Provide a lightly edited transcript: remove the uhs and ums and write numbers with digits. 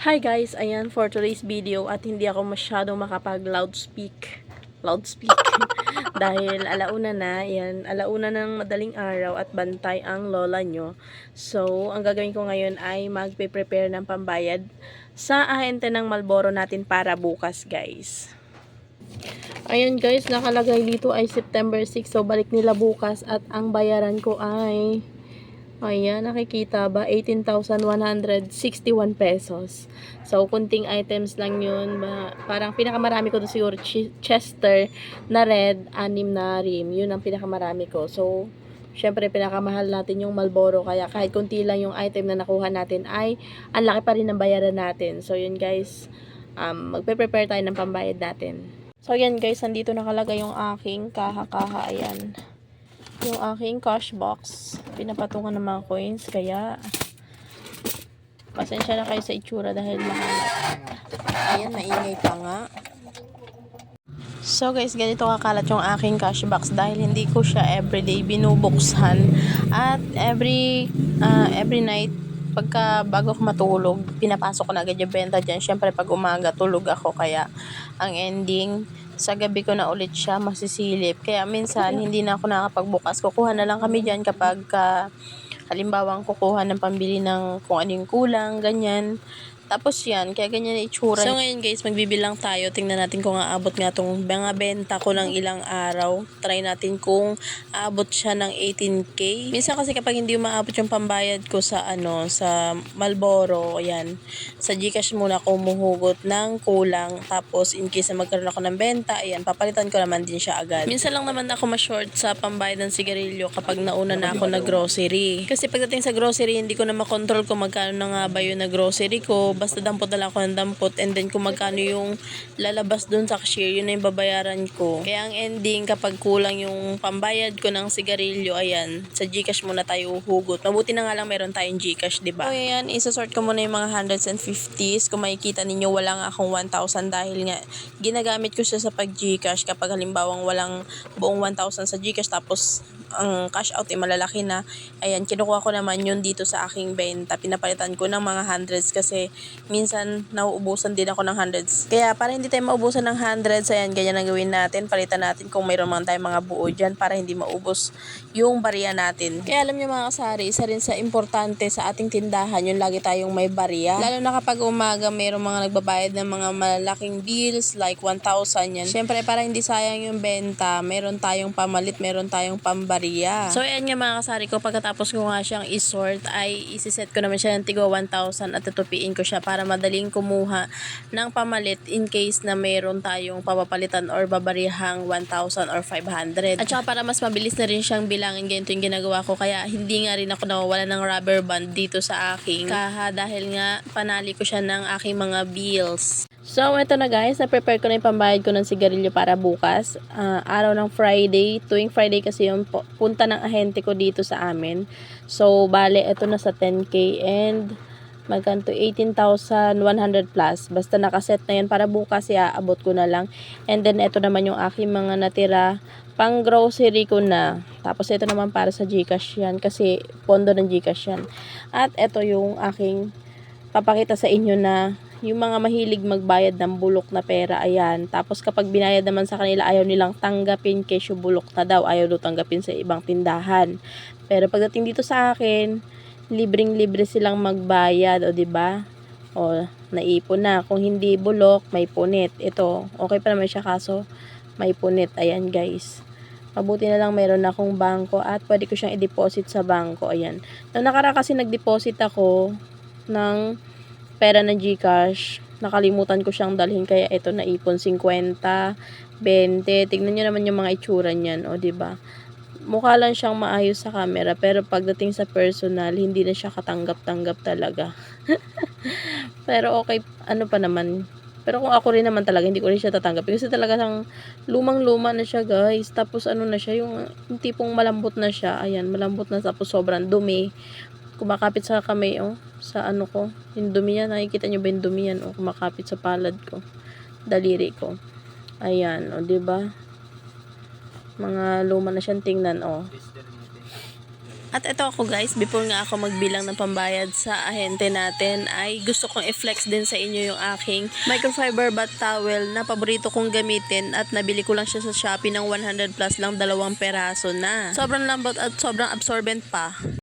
Hi guys, ayan for today's video at hindi ako masyadong makapag loudspeak dahil alauna na, ayan, alauna ng madaling araw at bantay ang lola nyo. So, ang gagawin ko ngayon ay magpe-prepare ng pambayad sa ahente ng Malboro natin para bukas guys. Ayan guys, nakalagay dito ay September 6, so balik nila bukas at ang bayaran ko ay ayan, nakikita ba? 18,161 pesos. So, kunting items lang yun. Parang pinakamarami ko doon siguro Chester na red, 6 na rim. Yun ang pinakamarami ko. So, syempre, pinakamahal natin yung Malboro. Kaya kahit kunti lang yung item na nakuha natin ay ang laki pa rin ng bayaran natin. So, yun guys. Magpe-prepare tayo ng pambayad natin. So, yan guys. Nandito nakalagay yung aking kaha-kaha. Ayan. Yung aking cash box. Pinapatungan ng mga coins. Kaya, pasensya na kayo sa itsura dahil mahanap. Ayan, maingay pa nga. So guys, ganito kakalat yung aking cash box dahil hindi ko siya everyday binubuksan. At every night, bago ako matulog, pinapasok ko na agad yung benta dyan. Syempre, pag umaga, tulog ako. Kaya, ang ending, sa gabi ko na ulit siya masisilip. Kaya minsan, hindi na ako nakapagbukas. Kukuha na lang kami dyan kapag halimbawa kukuha ng pambili ng kung ano yung kulang, ganyan. Tapos yan, kaya ganyan na itsura. So ngayon guys, magbibilang tayo. Tingnan natin kung aabot nga itong mga benta ko ng ilang araw. Try natin kung aabot siya ng 18K. Minsan kasi kapag hindi umaabot yung pambayad ko sa sa Malboro, ayan, sa GCash muna ako umuhugot ng kulang. Tapos in case na magkaroon ako ng benta, ayan, papalitan ko naman din siya agad. Minsan lang naman ako ma-short sa pambayad ng sigarilyo kapag nauna na ako na grocery. Kasi pagdating sa grocery, hindi ko na makontrol kung magkano na nga ba yun na grocery ko. Basta dampot na lang ako ng dampot, and then kung magkano yung lalabas dun sa cashier, yun na yung babayaran ko. Kaya ang ending, kapag kulang yung pambayad ko ng sigarilyo, ayan, sa GCash muna tayo hugot. Mabuti na nga lang meron tayong GCash, diba? So ayan, isasort ko muna yung mga 100s and 50s. Kung makikita ninyo, wala nga akong 1,000 dahil nga ginagamit ko siya sa pag GCash kapag halimbawang walang buong 1,000 sa GCash tapos ang cash out ay malalaki na. Ayan, kinukuha ko naman yun dito sa aking benta. Pinapalitan ko ng mga 100s kasi minsan nauubusan din ako ng 100s. Kaya para hindi tayo maubusan ng 100s, ayan, ganyan ang gawin natin. Palitan natin kung mayroon man tayong mga buo dyan para hindi maubos yung barya natin. Kaya alam nyo mga kasari, isa rin sa importante sa ating tindahan, yung lagi tayong may barya. Lalo na kapag umaga mayroong mga nagbabayad ng mga malaking bills like 1,000 yan. Siyempre para hindi sayang yung benta, meron tayong pamalit, meron tayong pambarya. So ayan nga mga kasari ko, pagkatapos ko nga siyang isort ay isiset ko naman siya ng tigo 1,000 at tutupiin ko siya para madaling kumuha ng pamalit in case na meron tayong papapalitan or babarihang 1,000 or 500. At saka para mas mabilis na rin siyang bilangin, ganito yung ginagawa ko. Kaya hindi nga rin ako nawawala ng rubber band dito sa aking kaha dahil nga panali ko siya ng aking mga bills. So, ito na guys, na-prepare ko na yung pambayad ko ng sigarilyo para bukas. Araw ng Friday, tuwing Friday kasi yung punta ng ahente ko dito sa amin. So, bale, ito na sa 10K and magkanto 18,100 plus. Basta nakaset na yan para bukas, aabot ko na lang. And then, ito naman yung aking mga natira pang grocery ko na. Tapos, ito naman para sa GCash yan kasi pondo ng GCash yan. At ito yung aking papakita sa inyo na yung mga mahilig magbayad ng bulok na pera, ayan. Tapos kapag binayad naman sa kanila, ayaw nilang tanggapin kesyo bulok na daw. Ayaw daw tanggapin sa ibang tindahan. Pero pagdating dito sa akin, libreng-libre silang magbayad, o diba? O, naipon na. Kung hindi bulok, may punit. Ito, okay pa naman siya kaso may punit. Ayan guys. Mabuti na lang meron akong bangko at pwede ko siyang i-deposit sa bangko. Ayan. Nung nakaraan kasi nag-deposit ako ng pera ng GCash, nakalimutan ko siyang dalhin kaya ito naipon 50, 20. Tignan niyo naman yung mga itsura niyan, o di ba? Mukha lang siyang maayos sa camera pero pagdating sa personal, hindi na siya katanggap-tanggap talaga. Pero okay, ano pa naman. Pero kung ako rin naman talaga, hindi ko rin siya tatanggapin kasi talaga sang lumang-luma na siya, guys. Tapos ano na siya, yung tipong malambot na siya. Ayan, malambot na tapos sobrang dumi. Kumakapit sa kamay, sa ano ko, yung dumi yan, nakikita nyo ba yung dumi yan, kumakapit sa palad ko, daliri ko, ayan, diba, mga luma na siyang tingnan, At ito ako guys, before nga ako magbilang ng pambayad sa ahente natin, ay gusto kong i-flex din sa inyo yung aking microfiber bath towel na paborito kong gamitin at nabili ko lang siya sa Shopee ng 100 plus lang, 2 peraso na. Sobrang lambot at sobrang absorbent pa.